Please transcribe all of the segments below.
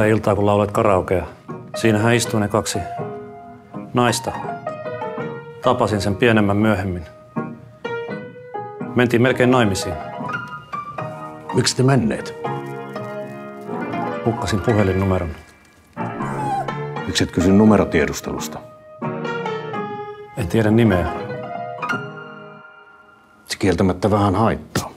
sitä iltaa, kun laulet karaokea. Siinähän istuu ne kaksi naista. Tapasin sen pienemmän myöhemmin. Mentiin melkein naimisiin. Miksi te menneet? Hukkasin puhelinnumeron. Miksi et kysy numerotiedustelusta? En tiedä nimeä. Se kieltämättä vähän haittaa.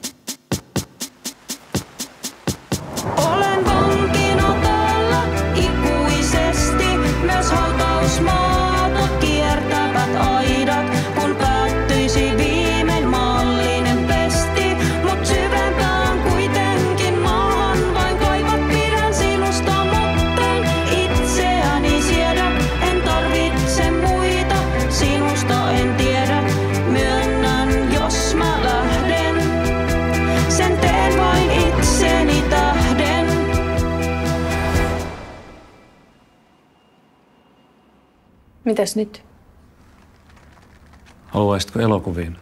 Olen vankina täällä ikuisesti, myös hautausmaata kiertävät aidat, kun päättyisi viimein maallinen pesti. Mut syvempään kuitenkin maahan vain kaivat, pidän sinusta, mutten itseäni siedä. En tarvitse muita, sinusta en tiedä, myönnän jos mä lähden. Sen teen vain itseni tähden. Mitäs nyt? Haluaisitko elokuviin?